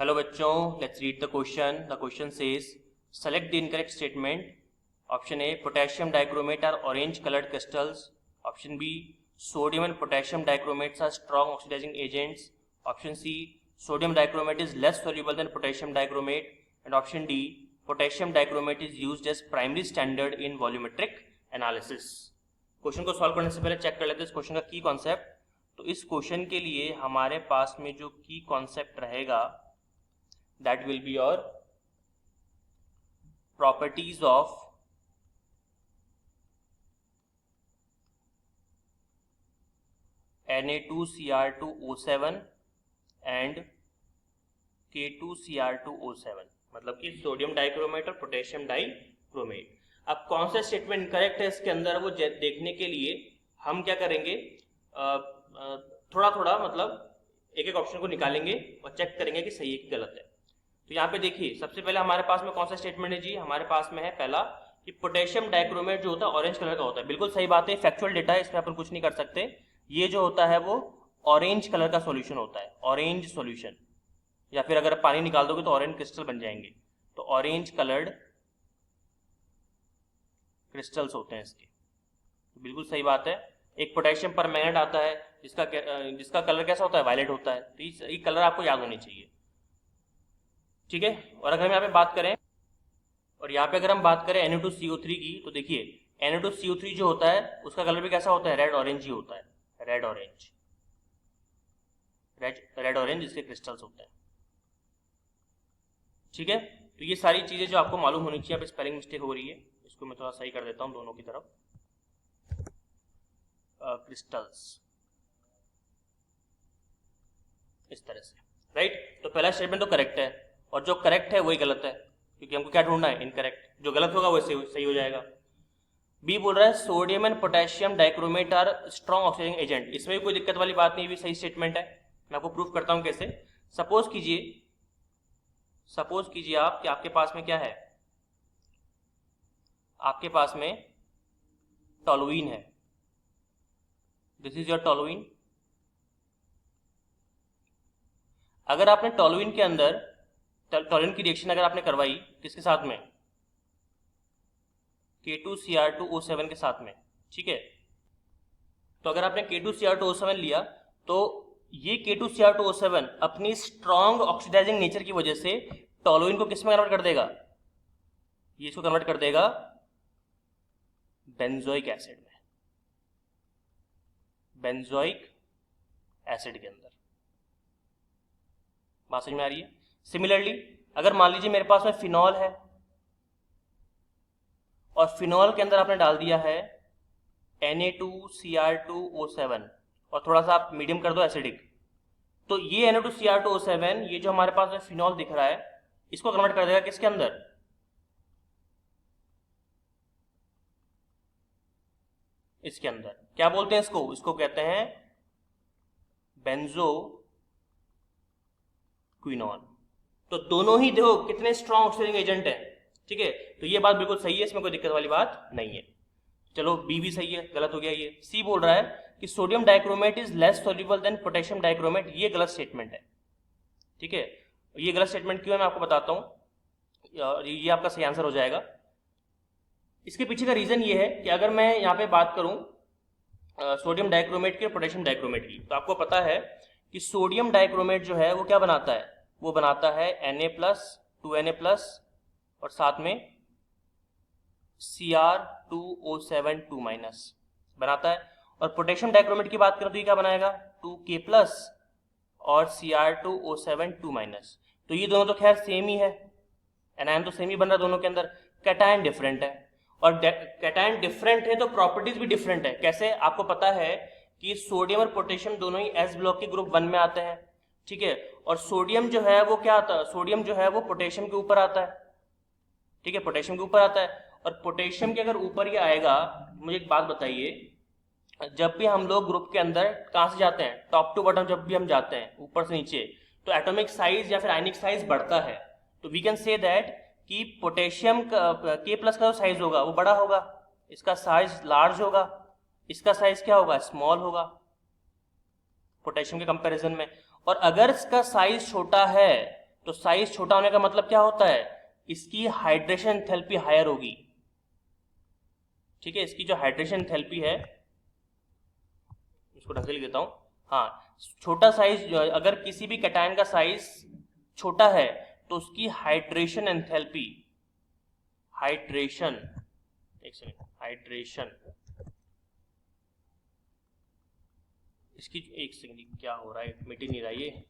Hello बच्चों, let's read the question. The question says select the incorrect statement. Option A, potassium dichromate are orange coloured crystals. Option B, sodium and potassium dichromates are strong oxidising agents. Option C, sodium dichromate is less soluble than potassium dichromate. And option D, potassium dichromate is used as primary standard in volumetric analysis. Question को solve करने से पहले check कर लेते हैं इस question का की कॉन्सेप्ट. तो इस क्वेश्चन के लिए हमारे पास में जो की कॉन्सेप्ट रहेगा that will be your properties of Na2Cr2O7 and K2Cr2O7, मतलब कि सोडियम डाइक्रोमेट और पोटेशियम डाइक्रोमेट. अब कौन सा स्टेटमेंट इनकरेक्ट है इसके अंदर वो देखने के लिए हम क्या करेंगे, थोड़ा थोड़ा मतलब एक एक ऑप्शन को निकालेंगे और चेक करेंगे कि सही है कि गलत है. तो यहाँ पे देखिए, सबसे पहले हमारे पास में कौन सा स्टेटमेंट है जी. हमारे पास में है पहला कि पोटेशियम डाइक्रोमेट जो होता है ऑरेंज कलर का होता है. बिल्कुल सही बात है, फैक्चुअल डेटा है, इसमें अपन कुछ नहीं कर सकते. ये जो होता है वो ऑरेंज कलर का सॉल्यूशन होता है, ऑरेंज सॉल्यूशन, या फिर अगर पानी निकाल दोगे तो ऑरेंज क्रिस्टल बन जाएंगे. तो ऑरेंज कलर्ड क्रिस्टल्स होते हैं इसके. तो बिल्कुल सही बात है. एक पोटेशियम परमैंगनेट आता है जिसका कलर कैसा होता है, वायलेट होता है. तो ये कलर आपको याद होने चाहिए, ठीक है. और अगर हम यहाँ पे बात करें और यहाँ पे अगर हम बात करें Na2CO3 की, तो देखिए Na2CO3 जो होता है उसका कलर भी कैसा होता है, रेड ऑरेंज ही होता है. रेड ऑरेंज इसके क्रिस्टल्स होते हैं, ठीक है. तो ये सारी चीजें जो आपको मालूम होनी चाहिए. अब स्पेलिंग मिस्टेक हो रही है, इसको मैं थोड़ा सही कर देता हूँ दोनों की तरफ. क्रिस्टल्स इस तरह से, राइट. तो पहला स्टेटमेंट तो करेक्ट है और जो करेक्ट है वही गलत है, क्योंकि हमको क्या ढूंढना है, इनकरेक्ट. जो गलत होगा वो सही हो जाएगा. बी बोल रहा है sodium and potassium dichromate are strong oxidising agent. इसमें भी कोई दिक्कत वाली बात नहीं, भी सही स्टेटमेंट है. मैं आपको प्रूफ करता हूं कैसे. सपोज कीजिए आप कि आपके पास में क्या है, आपके पास में टोलुइन है. This is your toluene. अगर आपने टोलुइन के अंदर टोलुइन की रिएक्शन अगर आपने करवाई किसके साथ में, K2Cr2O7 के साथ में, ठीक है. तो अगर आपने K2Cr2O7 लिया तो ये K2Cr2O7 अपनी स्ट्रॉन्ग ऑक्सीडाइजिंग नेचर की वजह से टोलुइन को किस में कन्वर्ट कर देगा, ये इसको कन्वर्ट कर देगा बेंजोइक एसिड में, बेंजोइक एसिड के अंदर. बात समझ में आ रही है. सिमिलरली अगर मान लीजिए मेरे पास में फिनॉल है और फिनॉल के अंदर आपने डाल दिया है Na2Cr2O7 और थोड़ा सा आप मीडियम कर दो एसिडिक, तो ये Na2Cr2O7 ये जो हमारे पास में फिनॉल दिख रहा है इसको कन्वर्ट कर देगा किसके अंदर, इसके अंदर. क्या बोलते हैं इसको, इसको कहते हैं बेंजो क्विनॉल. तो दोनों ही देखो कितने स्ट्रॉन्ग ऑक्सीडाइजिंग एजेंट है, ठीक है. तो ये बात बिल्कुल सही है, इसमें कोई दिक्कत वाली बात नहीं है. चलो बी भी सही है, गलत हो गया ये. सी बोल रहा है कि sodium dichromate is less soluble than potassium dichromate. ये गलत स्टेटमेंट है, ठीक है. ये गलत स्टेटमेंट क्यों है मैं आपको बताता हूं, ये आपका सही आंसर हो जाएगा. इसके पीछे का रीजन ये है कि अगर मैं यहाँ पे बात करूं सोडियम डाइक्रोमेट की और पोटेशियम डाइक्रोमेट की, तो आपको पता है कि सोडियम डाइक्रोमेट जो है वो क्या बनाता है, वो बनाता है Na+, 2Na+ और साथ में Cr2O7 2- बनाता है. और पोटेशियम डाइक्रोमेट की बात करें तो ये क्या बनाएगा, 2K+ और Cr2O7 2-. तो ये दोनों तो खैर सेम ही है, एनायन तो सेम ही बन रहा है दोनों के अंदर. कैटायन डिफरेंट है, और कैटायन डिफरेंट है तो प्रॉपर्टीज भी डिफरेंट है. कैसे, आपको पता है कि सोडियम और पोटेशियम दोनों ही एस ब्लॉक के ग्रुप 1 में आते हैं, ठीक है. और सोडियम जो है वो क्या आता है, सोडियम जो है वो पोटेशियम के ऊपर आता है, ठीक है, पोटेशियम के ऊपर आता है. और पोटेशियम के अगर ऊपर ही आएगा, मुझे एक बात बताइए, जब भी हम लोग ग्रुप के अंदर कहां से जाते हैं, टॉप टू बॉटम जब भी हम जाते हैं ऊपर से नीचे, तो एटॉमिक साइज या फिर आयनिक साइज बढ़ता है. तो वी कैन से दैट कि पोटेशियम K+ का जो साइज होगा वो बड़ा होगा, इसका साइज लार्ज होगा, इसका साइज क्या होगा, स्मॉल होगा पोटेशियम के कंपैरिजन में. और अगर इसका साइज छोटा है तो साइज छोटा होने का मतलब क्या होता है, इसकी हाइड्रेशन एंथैल्पी हायर होगी। ठीक है, इसकी जो हाइड्रेशन एंथैल्पी है, इसको ढंग से लिख देता हूं। हाँ, छोटा साइज, अगर किसी भी कैटायन का साइज छोटा है तो उसकी हाइड्रेशन एंथैल्पी, हाइड्रेशन, एक सेकंड, हाइड्रेशन, इसकी एक सेकंड, क्या हो रहा है, मिट ही नहीं रहा ये।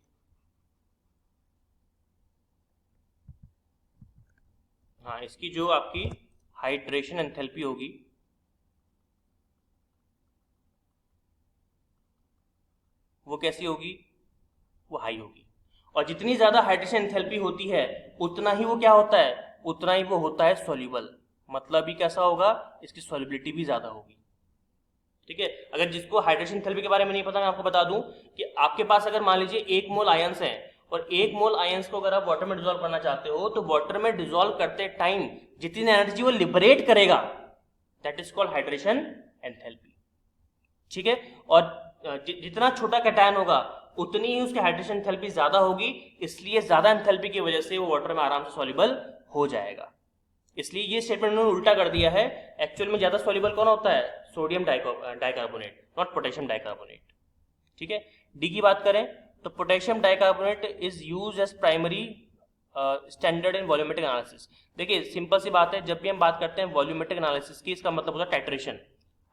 हाँ, इसकी जो आपकी हाइड्रेशन एंथैल्पी होगी वो कैसी होगी, वो हाई होगी। और जितनी ज्यादा हाइड्रेशन एंथैल्पी होती है उतना ही वो क्या होता है, उतना ही वो होता है सॉल्युबल। मतलब ही कैसा होगा, इसकी सॉल्युबिलिटी भी ज्यादा होगी। ठीक है, अगर जिसको हाइड्रेशन एंथैल्पी के बारे में नहीं पता, मैं आपको बता दूं कि आपके पास अगर मान लीजिए 1 मोल आयंस हैं और 1 मोल आयंस को अगर आप वाटर में डिसॉल्व करना चाहते हो तो वाटर में डिसॉल्व करते टाइम जितनी एनर्जी वो लिबरेट करेगा that is called hydration enthalpy. ठीक है, और जितना छोटा कैटायन होगा उतनी ही उसकी हाइड्रेशन एंथैल्पी ज्यादा होगी, इसलिए ज्यादा एंथैल्पी की वजह से वो वाटर में आराम से सॉल्युबल हो जाएगा। इसलिए ये स्टेटमेंट उन्होंने उल्टा कर दिया है। एक्चुअल में ज्यादा सॉल्युबल कौन होता है, sodium dicarbonate, not potassium dicarbonate. ठीक है, डी की बात करें तो potassium dicarbonate is used as primary standard in volumetric analysis. देखिए सिंपल सी बात है, जब भी हम बात करते हैं वॉल्यूमेट्रिक एनालिसिस की, इसका मतलब होता है टाइट्रेशन।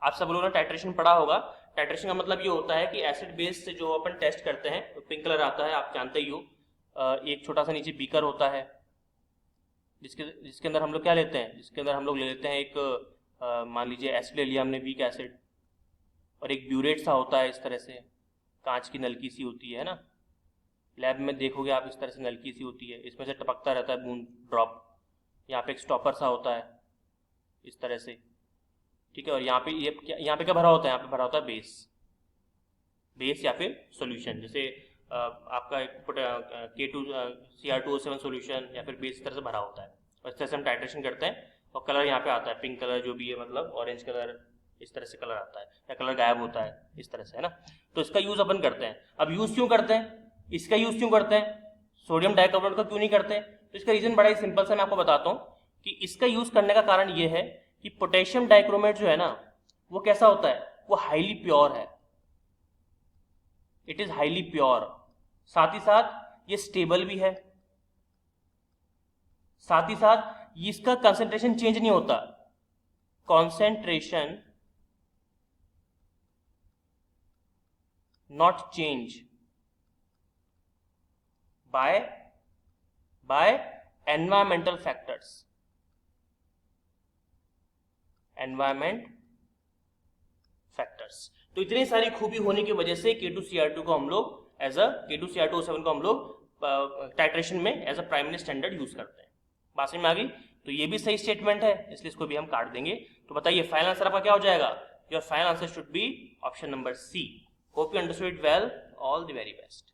आप सब लोगों ने टाइट्रेशन पढ़ा होगा। टाइट्रेशन का मतलब ये होता है कि एसिड बेस से जो अपन टेस्ट करते हैं, तो पिंक कलर आता है, आप जानते ही हो। एक छोटा सा नीचे बीकर होता है जिसके अंदर हम लोग क्या लेते हैं, जिसके अंदर हम लोग ले लेते हैं एक मान लीजिए एसिड ले लिया हमने, वीक एसिड, और एक ब्यूरेट सा होता है, इस तरह से कांच की नलकी सी होती है ना, लैब में देखोगे आप, इस तरह से नलकी सी होती है, इसमें से टपकता रहता है बूंद, ड्रॉप। यहाँ पे एक स्टॉपर सा होता है इस तरह से। ठीक है, और यहाँ पे यहाँ पे क्या भरा होता है, यहाँ पे भरा होता है बेस या फिर सॉल्यूशन। जैसे आपका K2Cr2O7 सॉल्यूशन या फिर बेस इस तरह से भरा होता है, और इस तरह से हम टाइट्रेशन करते हैं। और कलर यहाँ पे आता है पिंक कलर जो भी है, मतलब ऑरेंज कलर, इस तरह से कलर आता है, या कलर गायब होता है इस तरह से, है ना। तो इसका यूज अपन करते हैं। अब यूज क्यों करते हैं, इसका यूज क्यों करते हैं, सोडियम डाइकार्बोनेट का क्यों नहीं करते? तो इसका रीजन बड़ा ही सिंपल सा मैं आपको बताता हूँ कि इसका यूज करने का कारण ये है कि पोटेशियम डाइक्रोमेट जो है ना, वो कैसा होता है, वो हाईली प्योर है, इट इज हाईली प्योर। साथ ही साथ ये स्टेबल भी है, साथ ही साथ इसका कंसेंट्रेशन चेंज नहीं होता, concentration not change bye environmental factors, environment factors. तो इतनी सारी खूबी होने की वजह से K2Cr2 को हम लोग K2Cr2O7 को हम लोग टाइट्रेशन में as a primary standard use करते हैं। बात समझ में आ गई? तो ये भी सही स्टेटमेंट है, इसलिए इसको भी हम काट देंगे। तो बताइए फाइनल आंसर आपका क्या हो जाएगा? Your final answer should be option number C. Hope you understood it well, all the very best.